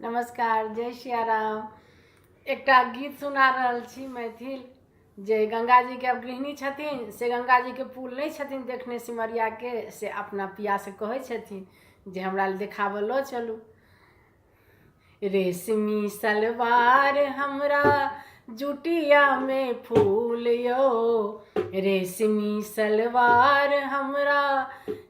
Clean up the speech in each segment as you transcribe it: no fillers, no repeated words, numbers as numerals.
नमस्कार, जय सिया राम। एकटा गीत सुना रहल छी मैथिल जे गंगा जी के अब गृहिणी छथिन से गंगा जी के पुल नहीं छथिन देखने सिमरिया के, से अपना पिया से कहै छथिन जे हमरा देखाबऽ लो चलू। रेशमी सलवार हमरा जुटिया में फूल यो, रेशमी सलवार हमरा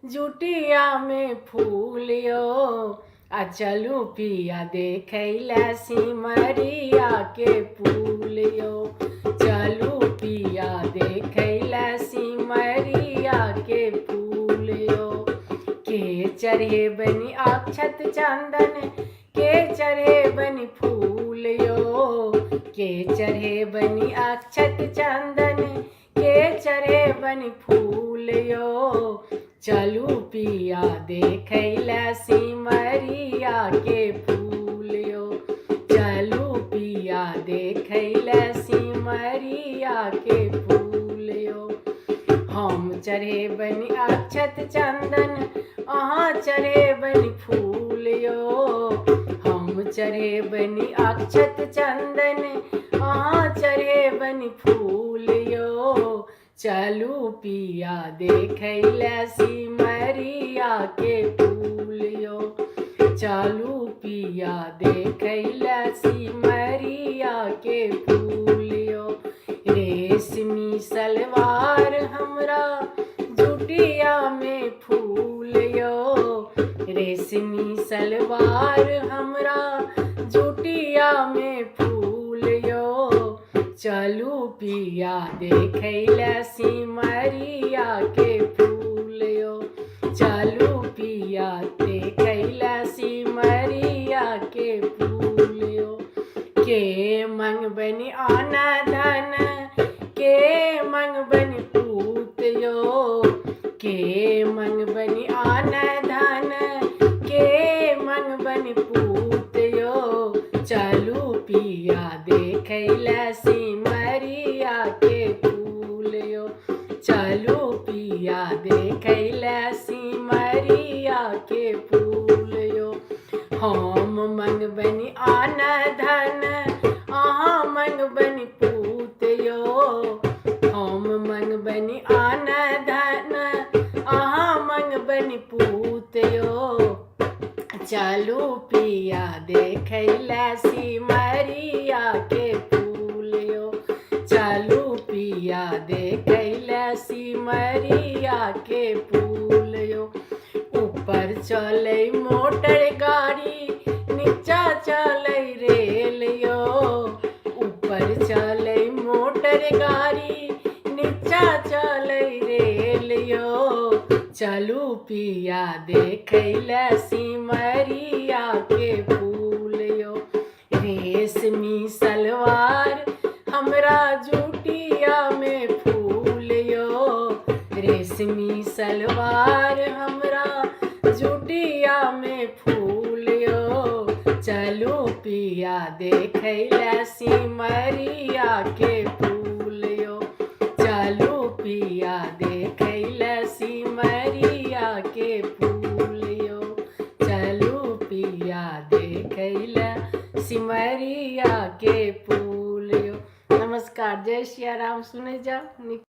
जुटिया में फूल यो, आ चलू पिया देखैला सिमरिया के पुल यो, चलू पिया देखैला सिमरिया के पुल यो। के चढ़े बनी अक्षत चंदन, के चढ़े बनी फूल यो, के चढ़े बनी अक्षत चंदन, के चढ़े बनी फूल यो, चलू पिया देखैला सिमरिया के फूल यो, चलू पिया देखैला सिमरिया के फूल यो। हम चढ़े बनी अक्षत चंदन, अहाँ चढ़े बनी फूल यो, हम चढ़े बनी अक्षत चंदन, अहाँ चढ़े बनी फूल यो, चलू पिया देखैला सिमरिया के फूल यो, चलू पिया देखैला सिमरिया के फूल यो। रेशमी सलवार हमरा जुटिया में फूल यो, रेशमी सलवार हमरा जुटिया में फूल यो, चलू पिया देखैला सिमरिया के फूल यो, चलू पिया देखैला सिमरिया के फूल यो। के मंगबनी आना धन, के मंगबनी पूत यो, के मंगबनी आना धन, के मंगबनी पूत यो, चलू पिया देखैला सिमरिया के फूल यो, चलू पिया देखैला सिमरिया के फूल यो। हम मंगबनी आना धन, अहाँ मंगबनी पूत यो, हम मंगबनी आना धन, अहाँ मंगबनी पूत यो, चलू पिया देखैला सिमरिया के फूल यो, चलू पिया देखैला सिमरिया के फूल यो। ऊपर चलै मोटर गाड़ी, नीचा चलै रेल यो, ऊपर चलै मोटर गाड़ी, नीचा चलै रेल यो, चलू पिया देखैला सिमरिया के फूल यो। रेशमी सलवार हमरा जुटिया में फूल यो, रेशमी सलवार हमरा जुटिया में फूल यो, चलू पिया देखैला सिमरिया के फूल यो, चलू पिया देखैला सिमरिया के फूल यो, चलू पिया देखैला सिमरिया के फूल यो। नमस्कार, जय सिया राम। सुने जाओ।